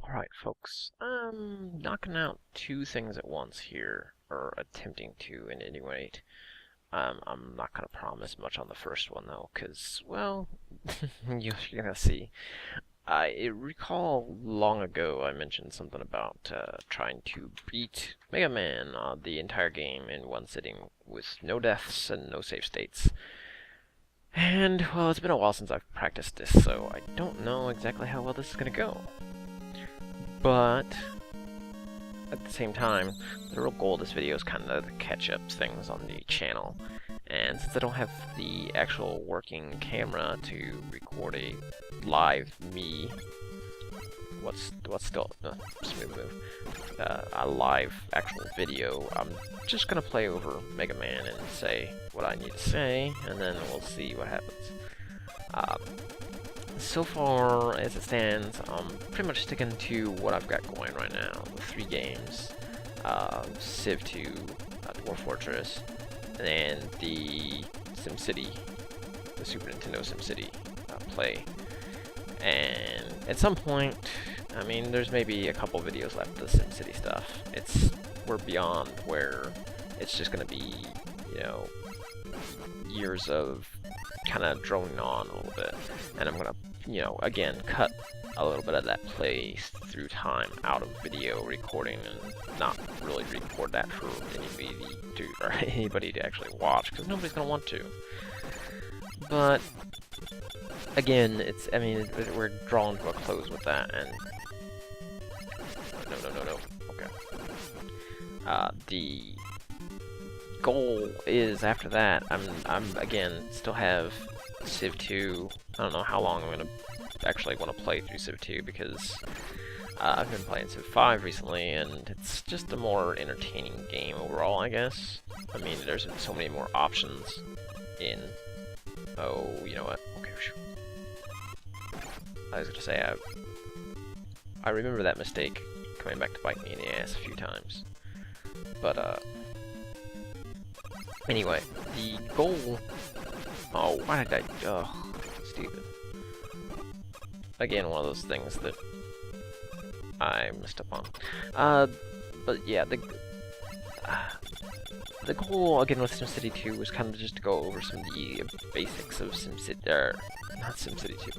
Alright, folks, I'm knocking out two things at once here, or attempting to, at any rate. I'm not going to promise much on the first one, though, because, well, you're going to see. I recall long ago I mentioned something about trying to beat Mega Man the entire game in one sitting with no deaths and no save states. And, well, it's been a while since I've practiced this, so I don't know exactly how well this is going to go. But at the same time, the real goal of this video is kind of to catch up things on the channel. And since I don't have the actual working camera to record a live me, what's still smooth move, a live actual video, I'm just gonna play over Mega Man and say what I need to say, and then we'll see what happens. So far, as it stands, I'm pretty much sticking to what I've got going right now. The 3 games, Civ 2, Dwarf Fortress, and the SimCity, the Super Nintendo SimCity play. And at some point, I mean, there's maybe a couple videos left of the SimCity stuff. We're beyond where it's just gonna be, you know, years of kind of droning on a little bit, and I'm gonna, you know, again, cut a little bit of that play through time out of video recording and not really record that for anybody to actually watch, because nobody's gonna want to. But again, I mean, we're drawn to a close with that, and no. Okay. The goal is after that, I'm again still have Civ 2. I don't know how long I'm gonna actually want to play through Civ 2 because I've been playing Civ 5 recently, and it's just a more entertaining game overall, I guess. I mean, there's so many more options in. Oh, you know what? Okay, I was gonna say I remember that mistake coming back to bite me in the ass a few times, but anyway, the goal... Oh, why did I... Ugh, stupid. Again, one of those things that I messed up on. But yeah, the goal, again, with SimCity 2 was kind of just to go over some of the basics of SimCity... not SimCity 2.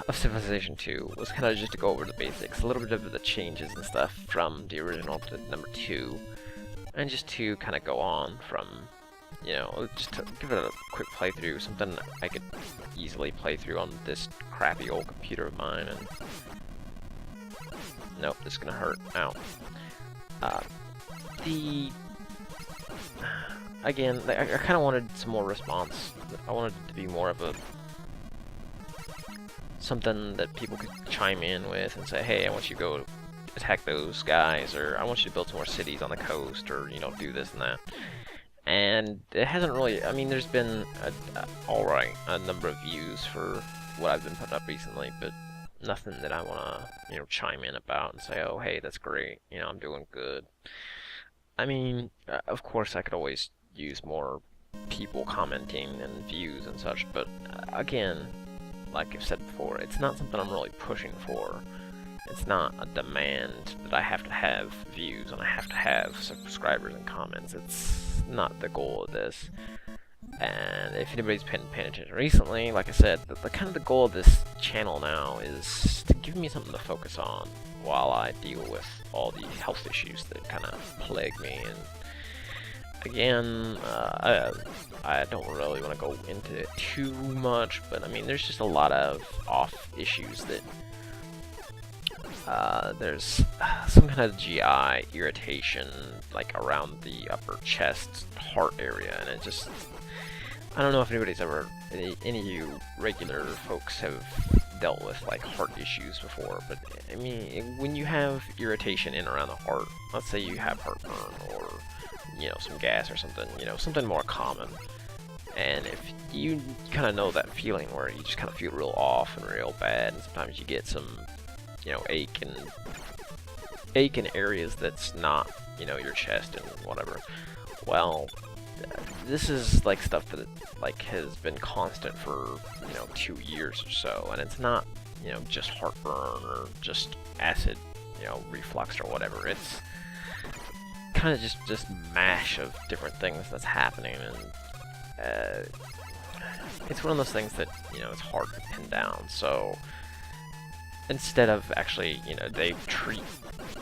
Of Civilization 2, was kind of just to go over the basics, a little bit of the changes and stuff from the original to number 2. And just to kind of go on from, you know, just to give it a quick playthrough, something I could easily play through on this crappy old computer of mine, and... Nope, this is gonna hurt. Ow. Again, I kind of wanted some more response. I wanted it to be more of a... something that people could chime in with and say, hey, I want you to go attack those guys, or I want you to build some more cities on the coast, or, you know, do this and that. And it hasn't really, I mean, there's been a number of views for what I've been putting up recently, but nothing that I want to, you know, chime in about and say, oh, hey, that's great, you know, I'm doing good. I mean, of course I could always use more people commenting and views and such, but again, like I've said before, it's not something I'm really pushing for. It's not a demand that I have to have views and I have to have subscribers and comments. It's not the goal of this. And if anybody's been paying attention recently, like I said, the kind of the goal of this channel now is to give me something to focus on while I deal with all the health issues that kind of plague me. And again, I don't really want to go into it too much, but I mean, there's just a lot of off issues that there's some kind of GI irritation, like around the upper chest, heart area, and it just, I don't know if anybody's ever, any of you regular folks have dealt with like heart issues before, but I mean, when you have irritation in around the heart, let's say you have heartburn or, you know, some gas or something, you know, something more common, and if you kind of know that feeling where you just kind of feel real off and real bad, and sometimes you get some, you know, ache in areas that's not, you know, your chest and whatever. Well, this is like stuff that like has been constant for, you know, 2 years or so, and it's not you know, just heartburn or just acid, you know, reflux or whatever. It's kind of just mash of different things that's happening, and it's one of those things that, you know, it's hard to pin down. So instead of actually, you know, they treat,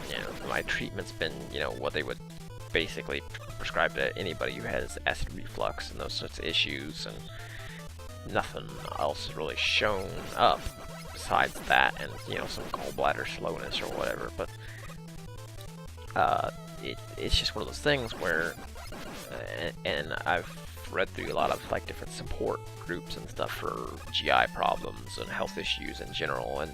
you know, my treatment's been, you know, what they would basically prescribe to anybody who has acid reflux and those sorts of issues, and nothing else is really shown up besides that, and, you know, some gallbladder slowness or whatever. But it's just one of those things where, and I've read through a lot of like different support groups and stuff for GI problems and health issues in general, and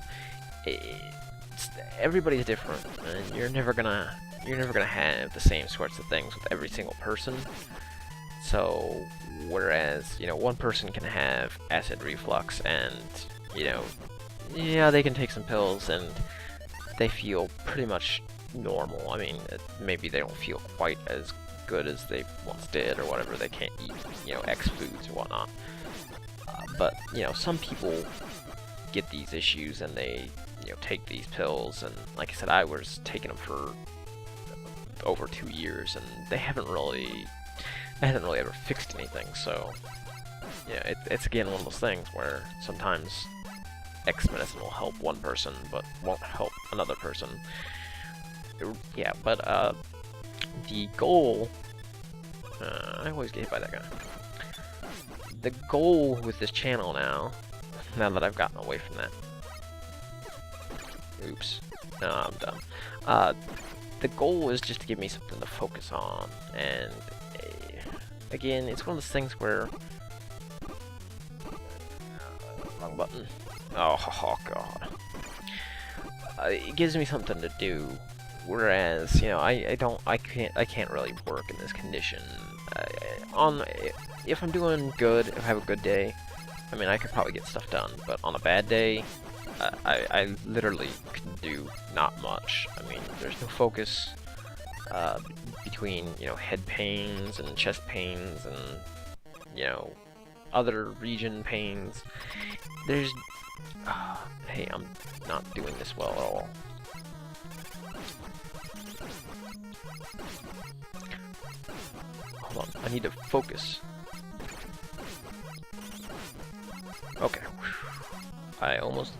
everybody's different, and you're never gonna have the same sorts of things with every single person. So whereas, you know, one person can have acid reflux and, you know, yeah, they can take some pills and they feel pretty much normal. I mean, maybe they don't feel quite as good as they once did or whatever. They can't eat, you know, X foods or whatnot. But, you know, some people get these issues and they, you know, take these pills, and like I said, I was taking them for over 2 years, and they haven't really ever fixed anything. So yeah, it's again one of those things where sometimes X medicine will help one person but won't help another person. Yeah, but the goal, I always get hit by that guy. The goal with this channel now that I've gotten away from that, oops, no, I'm done. The goal is just to give me something to focus on, and again, it's one of those things where, wrong button. Oh god. It gives me something to do. Whereas, you know, I can't really work in this condition. If I'm doing good, if I have a good day, I mean, I could probably get stuff done. But on a bad day, I literally can do not much. I mean, there's no focus between, you know, head pains and chest pains and, you know, other region pains. There's, hey, I'm not doing this well at all. Hold on, I need to focus. Okay. I almost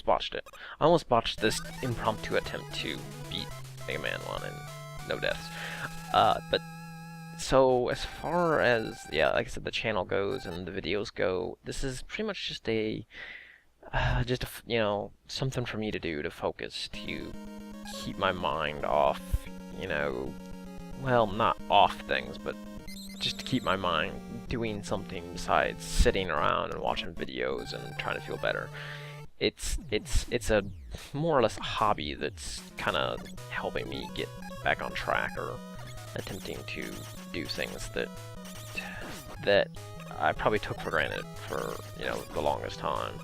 botched it. I almost botched this impromptu attempt to beat Mega Man 1 and no deaths. But so as far as, yeah, like I said, the channel goes and the videos go, this is pretty much just a you know, something for me to do to focus, to keep my mind off, you know, well, not off things, but just to keep my mind doing something besides sitting around and watching videos and trying to feel better. It's a more or less a hobby that's kind of helping me get back on track, or attempting to do things that I probably took for granted for, you know, the longest time,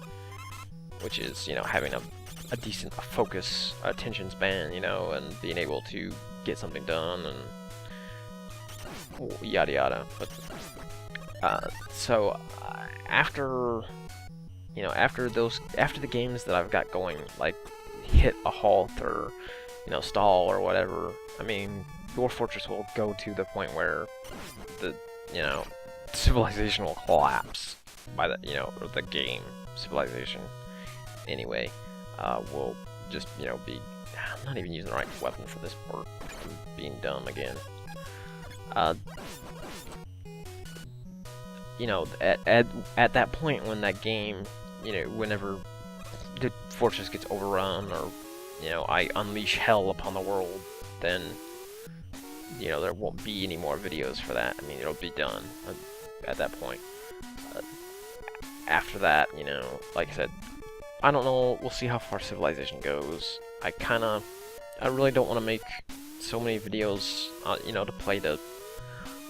which is, you know, having a decent focus, attention span, you know, and being able to get something done and yada yada. But so after, you know, after the games that I've got going, like, hit a halt or, you know, stall or whatever, I mean, Dwarf Fortress will go to the point where the, you know, civilization will collapse by the, you know, or the game civilization anyway, will just, you know, be, I'm not even using the right weapon for this part, I'm being dumb again. You know, at that point when that game, you know, whenever the fortress gets overrun, or, you know, I unleash hell upon the world, then, you know, there won't be any more videos for that. I mean, it'll be done at that point. After that, you know, like I said, I don't know, we'll see how far Civilization goes. I really don't want to make so many videos, you know, to play the,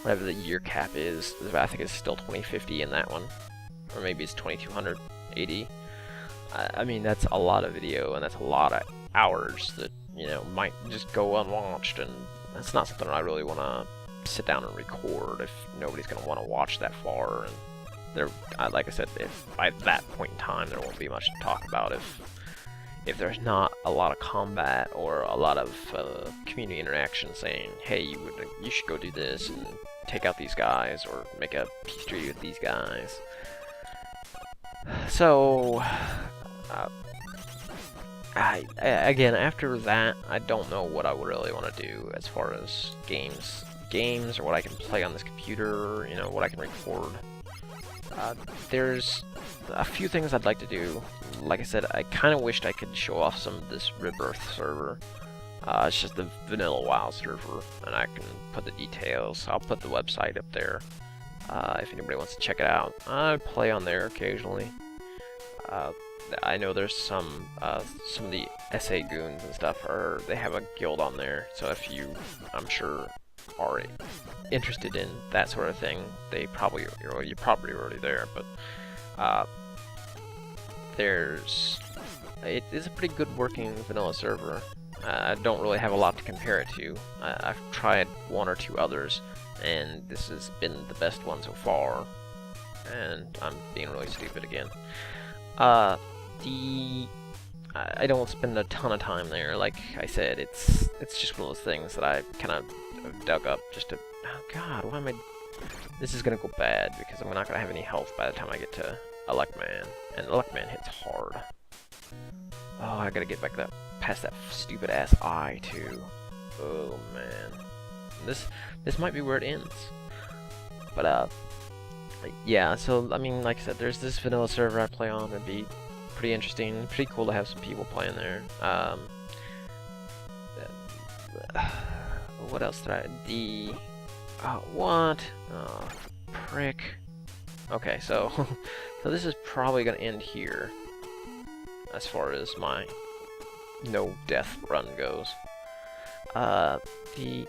whatever the year cap is. I think it's still 2050 in that one. Or maybe it's 2280. I mean, that's a lot of video, and that's a lot of hours that, you know, might just go unwatched, and that's not something I really want to sit down and record if nobody's going to want to watch that far. And there, like I said, if by that point in time there won't be be much to talk about if there's not a lot of combat or a lot of community interaction saying, hey, you should go do this and take out these guys or make a peace treaty with these guys. So, again, after that, I don't know what I would really want to do as far as games or what I can play on this computer, you know, what I can record. There's a few things I'd like to do. Like I said, I kind of wished I could show off some of this Rebirth server. It's just the vanilla WoW server, and I can put the details. I'll put the website up there if anybody wants to check it out. I play on there occasionally. I know there's some of the SA goons and stuff they have a guild on there. So if you, I'm sure, are interested in that sort of thing, you're probably already there. But it is a pretty good working vanilla server. I don't really have a lot to compare it to. I've tried one or two others, and this has been the best one so far. And I'm being really stupid again. I don't spend a ton of time there. Like I said, it's just one of those things that I kind of dug up just to. Oh God, why am I? This is gonna go bad because I'm not gonna have any health by the time I get to Electman, and Electman hits hard. Oh, I gotta get back past that stupid ass eye too. Oh man, this might be where it ends. But yeah. So I mean, like I said, there's this vanilla server I play on. It'd be pretty interesting, pretty cool to have some people playing there. What else did what? Oh, prick. Okay, so so this is probably gonna end here as far as my no death run goes. The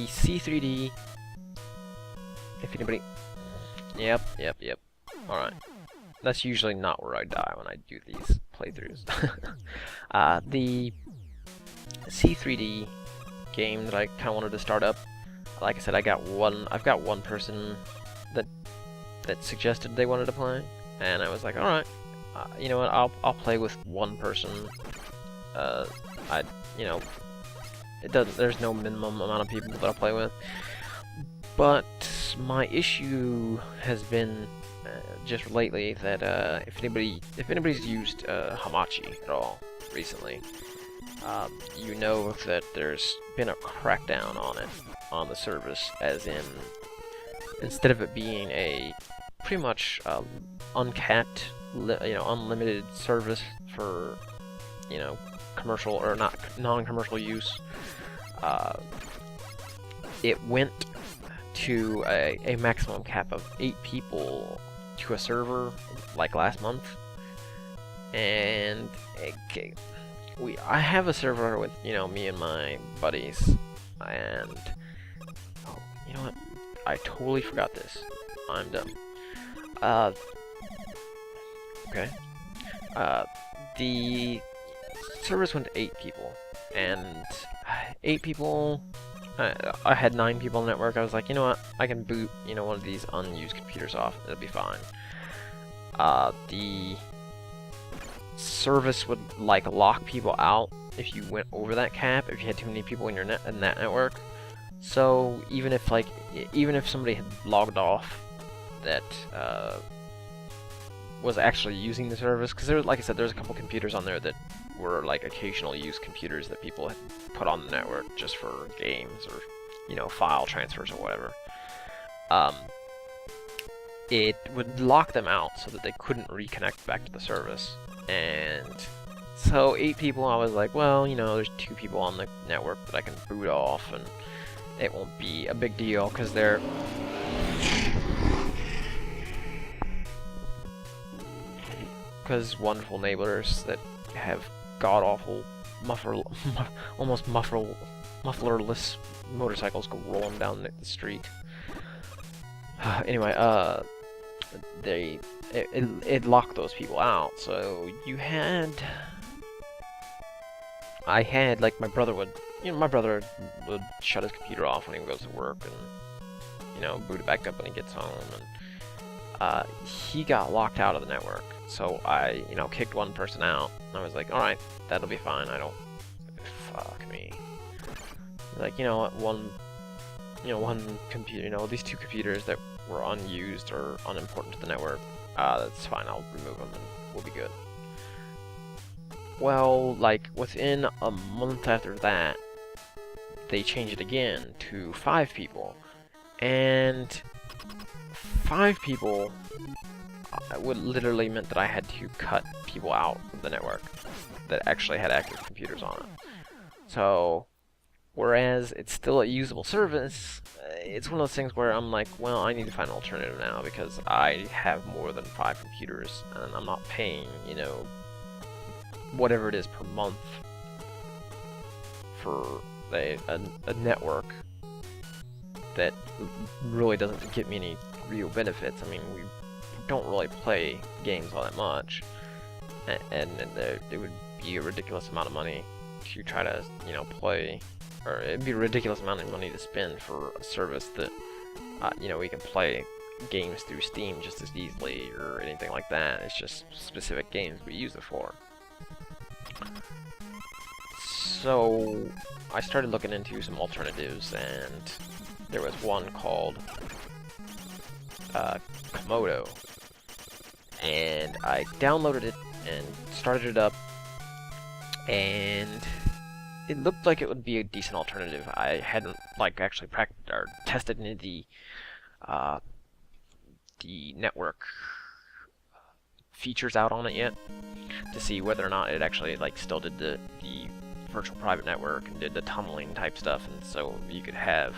C3D, if anybody. Yep. Alright. That's usually not where I die when I do these playthroughs. The C3D game that I kind of wanted to start up, like I said, I've got one person that suggested they wanted to play, and I was like, alright, you know what, I'll play with one person. There's no minimum amount of people that I'll play with. But my issue has been just lately that if anybody's used Hamachi at all recently, you know that there's been a crackdown on it, on the service, as in, instead of it being a pretty much uncapped, unlimited service for, commercial or non-commercial use, it went to a maximum cap of 8 people to a server, like last month. And I have a server with, me and my buddies, and oh, you know what? I totally forgot this. I'm dumb. Okay. The service went to 8 people, and 8 people. I had 9 people on the network. I was like, you know what? I can boot, one of these unused computers off. It'll be fine. The service would lock people out if you went over that cap. If you had too many people in in that network. So even if somebody had logged off that was actually using the service, because like I said, there's a couple computers on there that were occasional use computers that people had put on the network just for games or file transfers or whatever. It would lock them out so that they couldn't reconnect back to the service. And so 8 people, I was like, well, there's 2 people on the network that I can boot off, and it won't be a big deal because they're wonderful neighbors that have god-awful almost mufflerless motorcycles go rolling down the street. Anyway, it locked those people out, so I had my brother would shut his computer off when he goes to work, and you know, boot it back up when he gets home, and he got locked out of the network. So I, you know, kicked one person out. I was like, all right, that'll be fine. I don't, fuck me. Like, you know what, one computer, you know, these two computers that were unused or unimportant to the network, that's fine. I'll remove them and we'll be good. Well, like within a month after that, they changed it again to 5 people, and 5 people would literally meant that I had to cut people out of the network that actually had active computers on it. So, whereas it's still a usable service, it's one of those things where I'm like, well, I need to find an alternative now because I have more than 5 computers and I'm not paying, you know, whatever it is per month for a network that really doesn't get me any real benefits. I mean, we don't really play games all that much, and it would be a ridiculous amount of money to try to, you know, play, or it'd be a ridiculous amount of money to spend for a service that, you know, we can play games through Steam just as easily or anything like that. It's just specific games we use it for. So I started looking into some alternatives, and there was one called Komodo, and I downloaded it and started it up, and it looked like it would be a decent alternative. I hadn't like actually practiced or tested any of the network features out on it yet to see whether or not it actually like still did the virtual private network and did the tunneling type stuff, and so you could have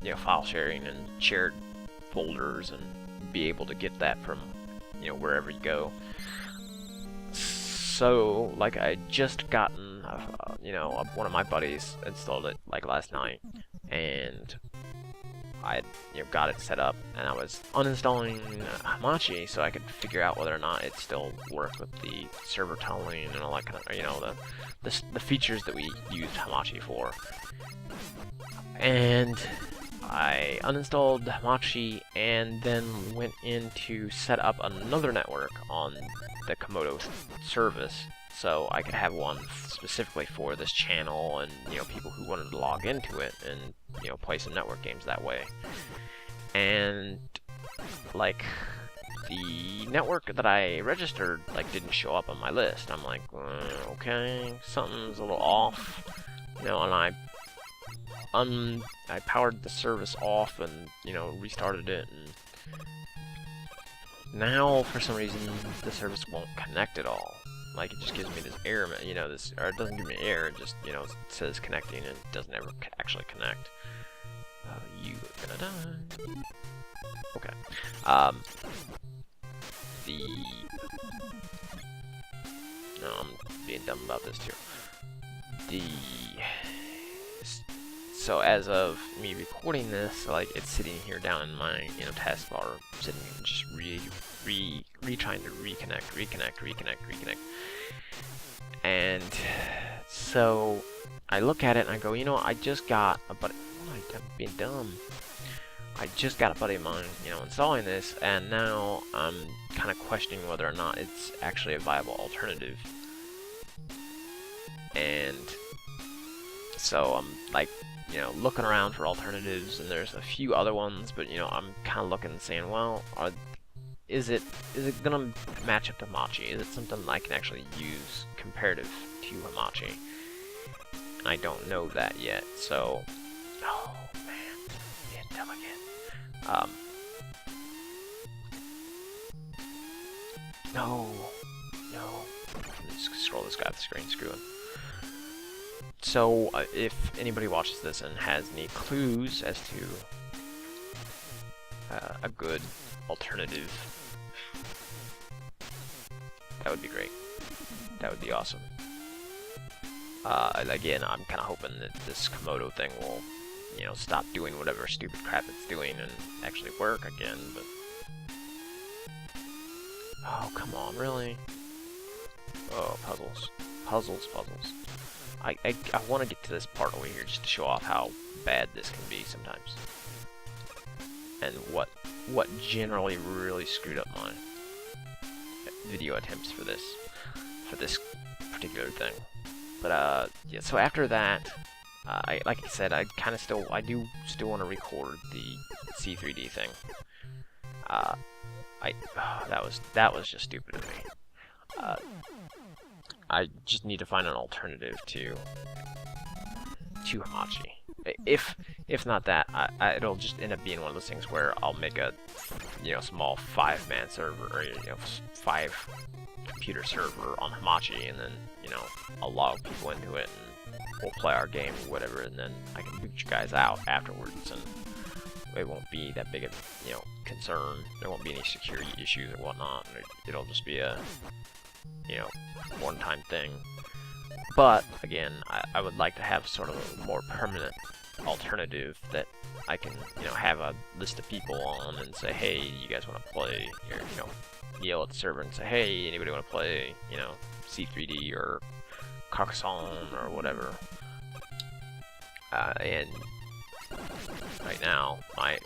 you know, file sharing and shared folders and be able to get that from, you know, wherever you go. So like I just gotten you know, one of my buddies installed it like last night, and I, you know, got it set up, and I was uninstalling Hamachi so I could figure out whether or not it still worked with the server tunneling and all that kind of, you know, the features that we used Hamachi for. And I uninstalled Hamachi and then went in to set up another network on the Komodo service, so I could have one specifically for this channel and, you know, people who wanted to log into it and, you know, play some network games that way. And like the network that I registered like didn't show up on my list. I'm like, okay, something's a little off, you know, and I powered the service off and, you know, restarted it, and now for some reason the service won't connect at all. Like, it just gives me this error, you know, this, or it doesn't give me an error, it just, you know, it says connecting and it doesn't ever actually connect. You are gonna die. Okay. No, I'm being dumb about this too. So as of me recording this, like, it's sitting here down in my, you know, taskbar, sitting here just trying to reconnect. And so I look at it and I go, you know, I just got a buddy. I'm being dumb. I just got a buddy of mine, you know, installing this, and now I'm kind of questioning whether or not it's actually a viable alternative. And so I'm like, you know, looking around for alternatives, and there's a few other ones, but, you know, I'm kind of looking and saying, well, is it gonna match up to Hamachi? Is it something I can actually use comparative to Hamachi? And I don't know that yet, so, oh man, being dumb again. No, let me just scroll this guy off the screen, screw him. So, if anybody watches this and has any clues as to a good alternative, that would be great. That would be awesome. Again, I'm kind of hoping that this Komodo thing will, you know, stop doing whatever stupid crap it's doing and actually work again, but... Oh, come on, really? Oh, puzzles. Puzzles. I want to get to this part over here just to show off how bad this can be sometimes. and what generally really screwed up my video attempts for this particular thing. But yeah, so after that, like I said, I do still want to record the C3D thing. That was just stupid of me. I just need to find an alternative to Hamachi. If not that, it'll just end up being one of those things where I'll make a small 5-man server, or 5 computer server on Hamachi, and then I'll log people into it and we'll play our game or whatever, and then I can boot you guys out afterwards, and it won't be that big of concern. There won't be any security issues or whatnot. It'll just be a one-time thing. But again, I would like to have sort of a more permanent alternative that I can have a list of people on and say, hey, you guys want to play? Or yell at the server and say, hey, anybody want to play C3D or Carcassonne or whatever. And right now, my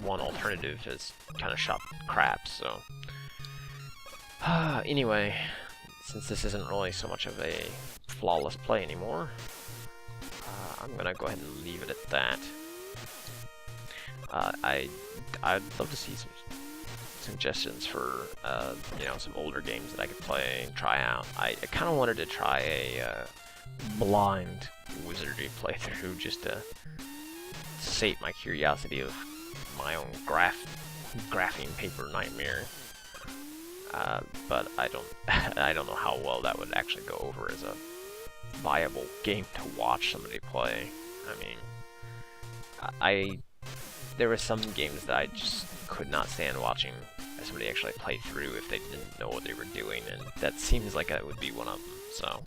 one alternative has kind of shot crap, so anyway, since this isn't really so much of a flawless play anymore, I'm gonna go ahead and leave it at that. I'd love to see some suggestions for some older games that I could play and try out. I kind of wanted to try a blind wizardry playthrough just to sate my curiosity of my own graphing paper nightmare. But I don't know how well that would actually go over as a viable game to watch somebody play. I mean, there were some games that I just could not stand watching somebody actually play through if they didn't know what they were doing, and that seems like it would be one of them. So,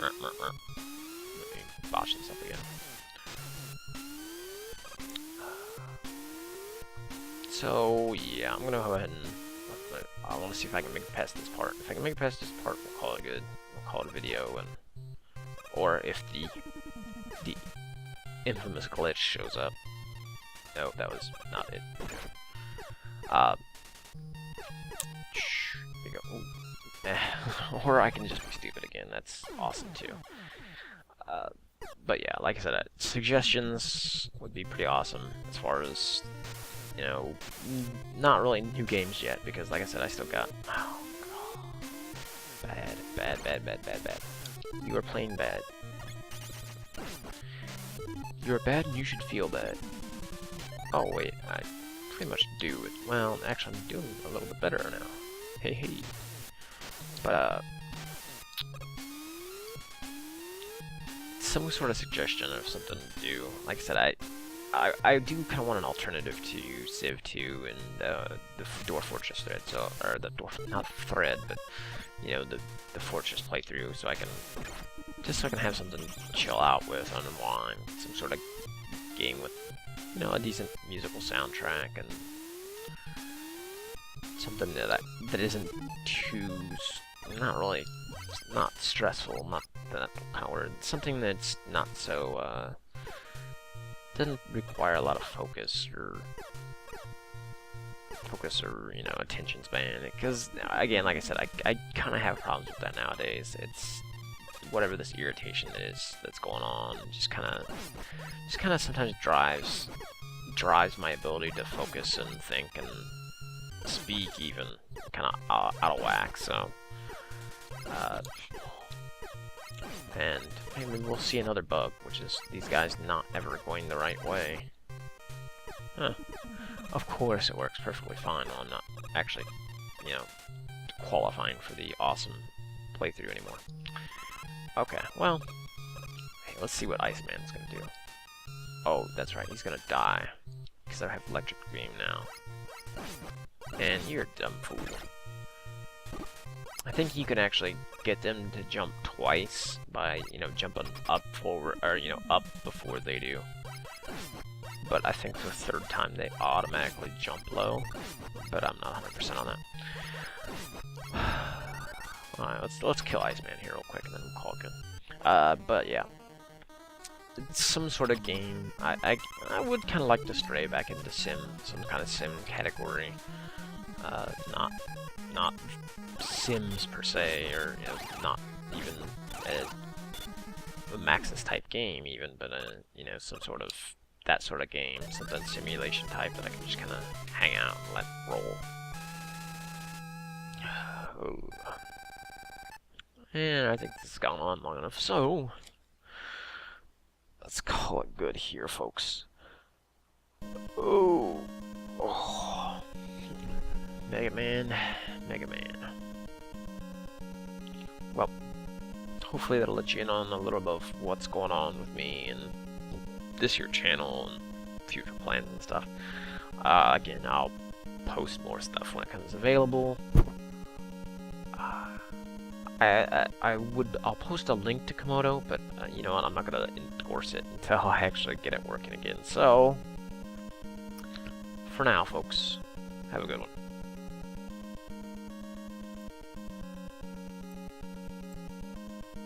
let me botch this up again. So yeah, I'm gonna go ahead and I want to see if I can make it past this part. If I can make it past this part, we'll call it good. We'll call it a video, or if the infamous glitch shows up. No, that was not it. There you go. Or I can just be stupid again. That's awesome too. But yeah, like I said, suggestions would be pretty awesome as far as not really new games yet, because like I said, I still got bad. You are playing bad. You're bad and you should feel bad. Oh wait, I pretty much do it. Well, actually I'm doing a little bit better now. Hey. But some sort of suggestion of something to do. Like I said, I do kind of want an alternative to Civ 2 and the Dwarf Fortress thread, or the Dwarf, not thread, but the Fortress playthrough, so I can have something to chill out with, unwind, some sort of game with a decent musical soundtrack and something that isn't too not stressful, not that powered, something that's not so doesn't require a lot of focus or attention span, because again, like I said, I kind of have problems with that nowadays. It's whatever this irritation is that's going on, just kind of sometimes drives my ability to focus and think and speak even kind of out of whack. So and maybe we'll see another bug, which is these guys not ever going the right way. Huh. Of course it works perfectly fine while I'm not actually, qualifying for the awesome playthrough anymore. Okay, well, hey, let's see what Iceman's gonna do. Oh, that's right, he's gonna die, because I have electric beam now. And you're a dumb fool. I think you can actually get them to jump twice by, jumping up forward, or, up before they do. But I think the third time they automatically jump low, but I'm not 100% on that. Alright, let's kill Iceman here real quick, and then we'll call it good. But yeah. some sort of game. I would kind of like to stray back into some kind of sim category. Not Sims per se, or not even a Maxis type game even, but some sort of that sort of game, something simulation type that I can just kind of hang out and let roll. Oh. And I think this has gone on long enough, so let's call it good here, folks. Oh. Mega Man. Well, hopefully that'll let you in on a little bit of what's going on with me and this here channel and future plans and stuff. Again, I'll post more stuff when it comes available. I'll post a link to Komodo, but you know what, I'm not gonna endorse it until I actually get it working again. So, for now, folks, have a good one.